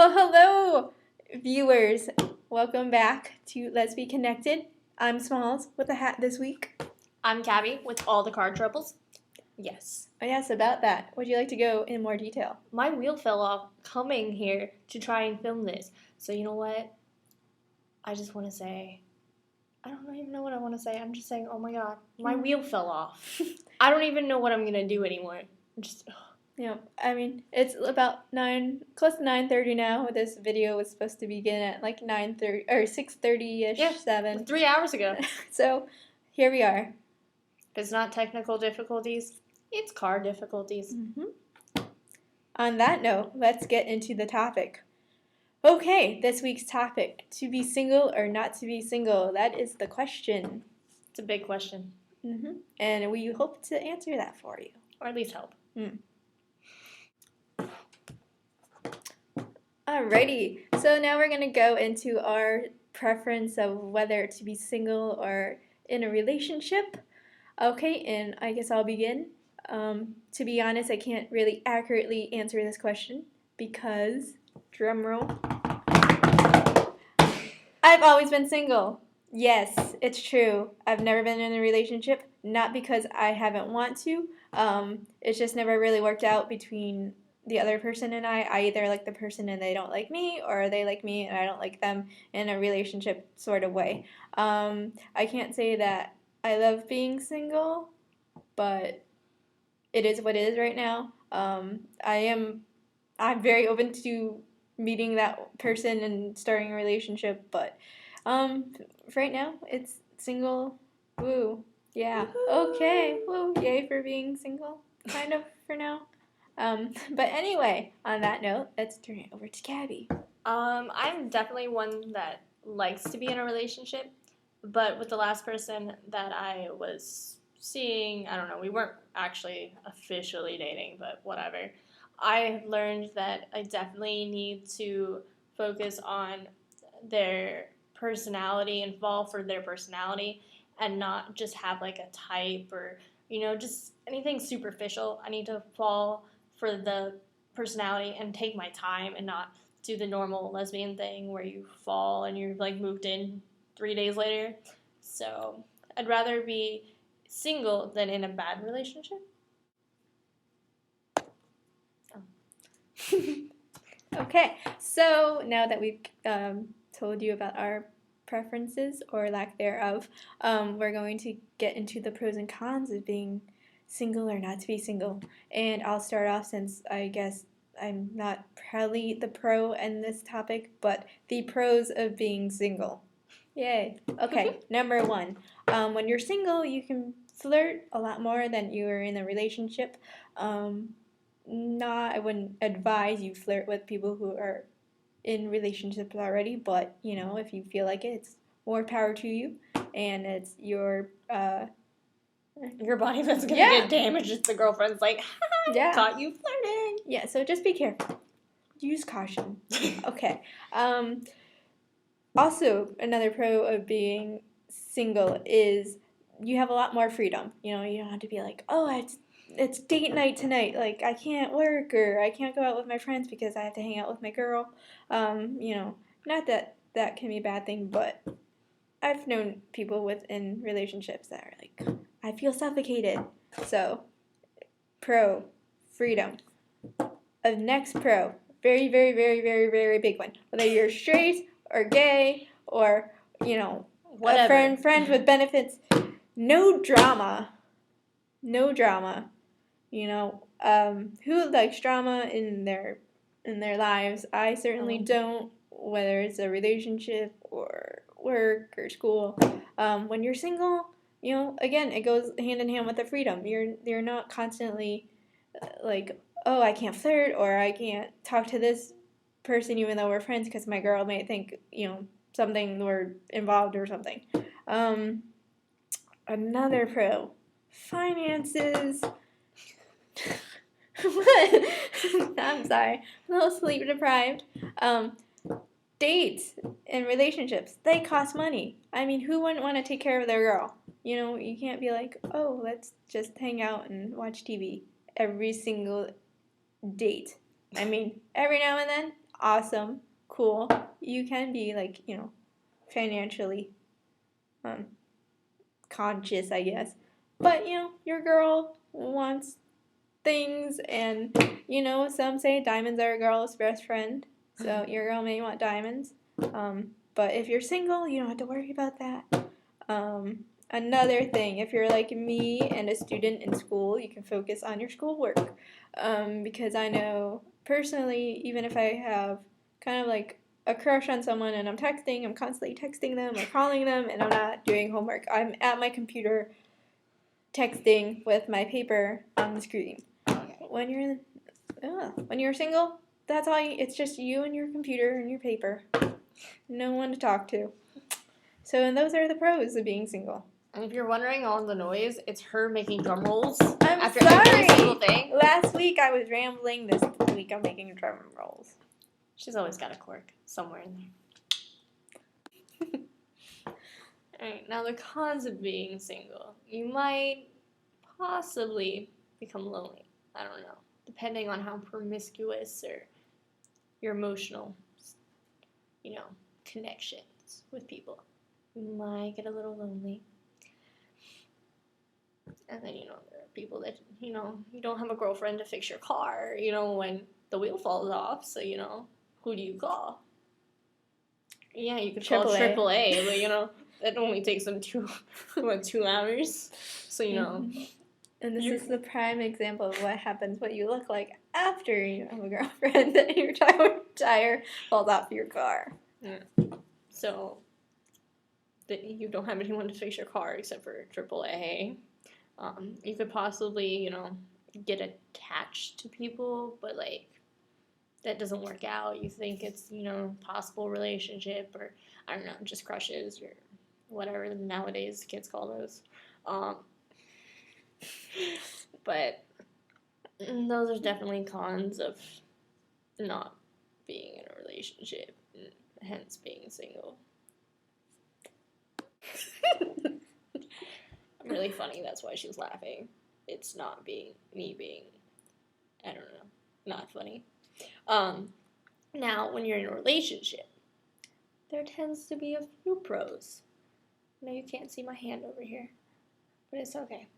Well, hello, viewers. Welcome back to LesbiConnected. I'm Smalls with a hat this week. I'm Cabby with all the car troubles. Yes. Oh, yes, about that. Would you like to go in more detail? My wheel fell off coming here to try and film this. So you know what? I just want to say, I don't even know what I want to say. I'm just saying, oh my god, my wheel fell off. I don't even know what I'm going to do anymore. Yeah, I mean, it's about close to 9:30 now. This video was supposed to begin at like 9:30 or 6:30ish, Yeah, 7. 3 hours ago. So, here we are. If it's not technical difficulties, it's car difficulties. On that note, let's get into the topic. Okay, this week's topic, to be single or not to be single, that is the question. It's a big question. And we hope to answer that for you. Or at least help. Alrighty, so now we're going to go into our preference of whether to be single or in a relationship. Okay, and I guess I'll begin. To be honest, I can't really accurately answer this question because, drumroll, I've always been single. Yes, it's true. I've never been in a relationship, not because I haven't want to. It's just never really worked out between the other person and I either like the person and they don't like me, or they like me and I don't like them in a relationship sort of way. I can't say that I love being single, but it is what it is right now. I'm very open to meeting that person and starting a relationship, but right now it's single. Woo. Yeah. Okay. Woo. Yay for being single. Kind of for now. But anyway, on that note, let's turn it over to Cabby. I'm definitely one that likes to be in a relationship, but with the last person that I was seeing, I don't know, we weren't actually officially dating, but whatever. I learned that I definitely need to focus on their personality and fall for their personality and not just have like a type or, just anything superficial. I need to fall for the personality and take my time and not do the normal lesbian thing where you fall and you're like moved in 3 days later. So I'd rather be single than in a bad relationship. Okay, so now that we've told you about our preferences or lack thereof, we're going to get into the pros and cons of being single or not to be single. And I'll start off since I guess I'm not probably the pro in this topic, but the pros of being single. Yay. Okay, number 1. When you're single, you can flirt a lot more than you are in a relationship. I wouldn't advise you flirt with people who are in relationships already, but if you feel like it, it's more power to you, and it's your body that's gonna get damaged if the girlfriend's like, caught you flirting. Yeah, so just be careful. Use caution. Okay. Also, another pro of being single is you have a lot more freedom. You don't have to be like, oh, it's date night tonight. Like, I can't work or I can't go out with my friends because I have to hang out with my girl. Not that that can be a bad thing, but I've known people within relationships that are like, I feel suffocated. So, pro, freedom. The next pro, very, very, very, very, very big one. Whether you're straight or gay or, whatever. a friend with benefits, no drama. No drama. Who likes drama in their lives? I certainly don't, whether it's a relationship or work or school. When you're single, again, it goes hand in hand with the freedom. You're not constantly like, oh, I can't flirt or I can't talk to this person even though we're friends because my girl may think, something we're involved or something. Another pro, finances. What? I'm sorry. I'm a little sleep deprived. Dates and relationships, they cost money. I mean, who wouldn't want to take care of their girl? You can't be like, oh, let's just hang out and watch TV every single date. I mean, every now and then, awesome, cool. You can be like, financially conscious, I guess. But, your girl wants things, and, some say diamonds are a girl's best friend. So your girl may want diamonds. But if you're single, you don't have to worry about that. Another thing, if you're like me and a student in school, you can focus on your schoolwork. Because I know personally, even if I have kind of like a crush on someone and I'm constantly texting them or calling them, and I'm not doing homework. I'm at my computer texting with my paper on the screen. Okay. When you're single, that's all. It's just you and your computer and your paper. No one to talk to. So, and those are the pros of being single. And if you're wondering all the noise, it's her making drum rolls After every sorry. single thing. Last week I was rambling. This week I'm making drum rolls. She's always got a quirk somewhere in there. Alright, now the cons of being single. You might possibly become lonely. I don't know. Depending on how promiscuous or your emotional, connections with people. You might get a little lonely. And then, there are people that, you don't have a girlfriend to fix your car, when the wheel falls off. So, who do you call? Yeah, you could call AAA, but, that only takes them 2 hours. So, Mm-hmm. And this is the prime example of what happens, what you look like after you have a girlfriend and your tire falls off your car. Yeah. So, you don't have anyone to fix your car except for AAA. You could possibly, get attached to people, but, that doesn't work out. You think it's, possible relationship, or, I don't know, just crushes, or whatever nowadays kids call those. But those are definitely cons of not being in a relationship, hence being single. Really funny, that's why she's laughing. It's not me being, I don't know, not funny. Now, when you're in a relationship, there tends to be a few pros. Now, you can't see my hand over here, but it's okay.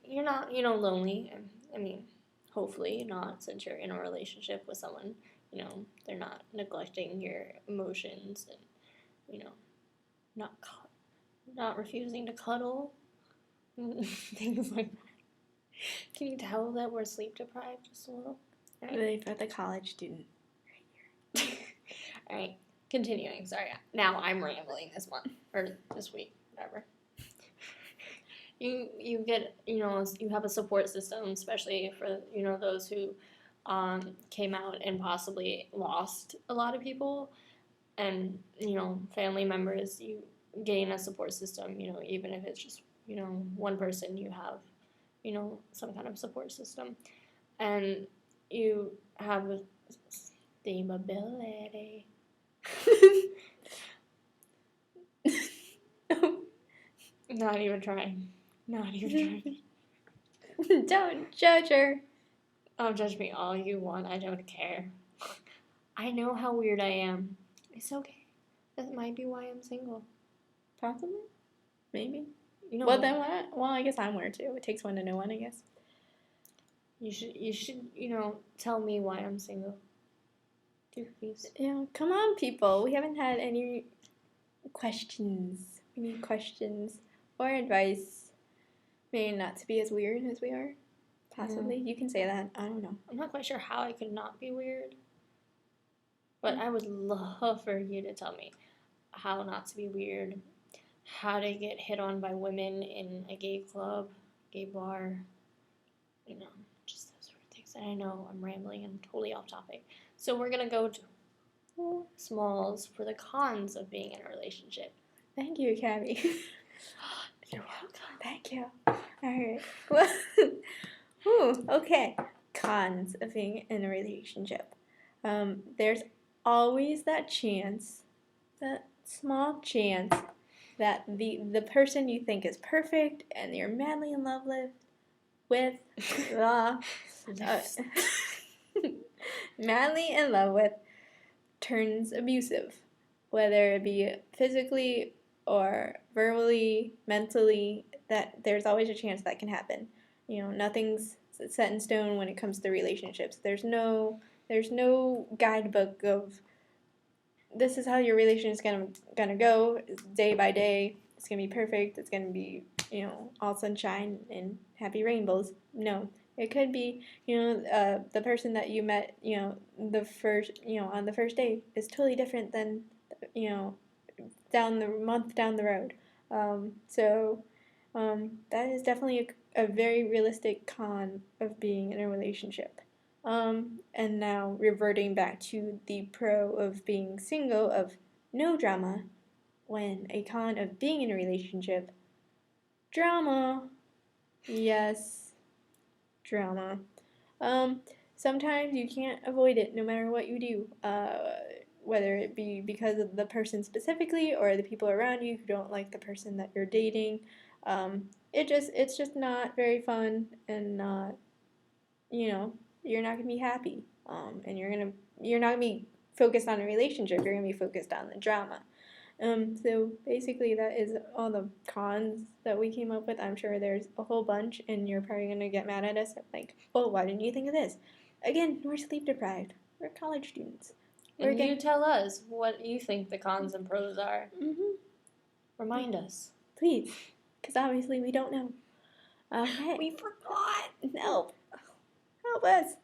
You're not, lonely. I mean, hopefully not, since you're in a relationship with someone. They're not neglecting your emotions and, not refusing to cuddle. Things like that. Can you tell that we're sleep deprived just a little? Really, for the college student. Right here. Alright, continuing. Sorry. Now I'm rambling this month. Or this week. Whatever. You get, you have a support system, especially for, those who came out and possibly lost a lot of people. And, family members, you gain a support system, even if it's just, one person, you have, some kind of support system. And you have stability. Not even trying. Don't judge her. Oh, judge me all you want. I don't care. I know how weird I am. It's okay. That might be why I'm single. Possibly. Maybe. Well, then what? Well, I guess I'm one or two. It takes one to know one, I guess. You should, tell me why I'm single. Do please. Come on, people. We haven't had any questions. We need questions or advice. Maybe not to be as weird as we are. Possibly. You can say that. I don't know. I'm not quite sure how I could not be weird. But I would love for you to tell me how not to be weird, how to get hit on by women in a gay club, gay bar, just those sort of things. And I know I'm rambling and totally off topic. So we're going to go to Smalls for the cons of being in a relationship. Thank you, Cabby. You're welcome. Thank you. All right. Well, okay. Cons of being in a relationship. There's always that chance, that small chance, that the person you think is perfect and you're madly in love with madly in love with turns abusive, whether it be physically or verbally, mentally, that there's always a chance that can happen. Nothing's set in stone when it comes to relationships. There's no guidebook of this is how your relationship is gonna go day by day. It's gonna be perfect. It's gonna be all sunshine and happy rainbows. No, it could be the person that you met the first on the first day is totally different than you know down the month down the road. That is definitely a very realistic con of being in a relationship. And now reverting back to the pro of being single, of no drama, when a con of being in a relationship, drama. Yes, drama. Sometimes you can't avoid it no matter what you do. Whether it be because of the person specifically or the people around you who don't like the person that you're dating. It's just not very fun and not you're not gonna be happy. And you're not gonna be focused on a relationship. You're gonna be focused on the drama. So basically, that is all the cons that we came up with. I'm sure there's a whole bunch, and you're probably gonna get mad at us. Like, well, why didn't you think of this? Again, we're sleep deprived. We're college students. And you tell us what you think the cons and pros are. Remind us. Please, because obviously we don't know. Okay. We forgot. No. Help us.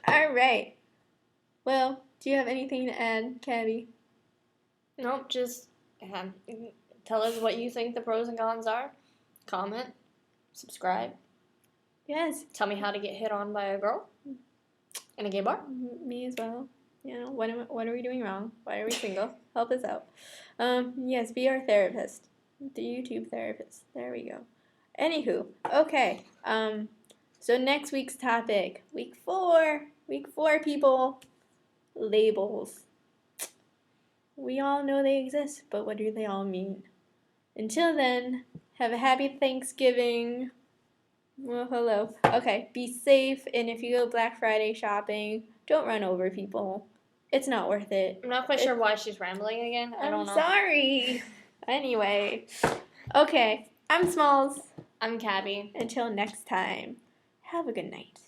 All right. Well, do you have anything to add, Cabby? Nope, just tell us what you think the pros and cons are. Comment. Subscribe. Yes. Tell me how to get hit on by a girl in a gay bar. Me as well. What are we doing wrong? Why are we single? Help us out. Yes, be our therapist. The YouTube therapist. There we go. Anywho, okay. So next week's topic, week 4, people, labels. We all know they exist, but what do they all mean? Until then, have a happy Thanksgiving. Well, hello. Okay, be safe, and if you go Black Friday shopping, don't run over people. It's not worth it. I'm not quite sure why she's rambling again. I don't know. I'm sorry. Anyway, okay, I'm Smalls. I'm Cabby. Until next time, have a good night.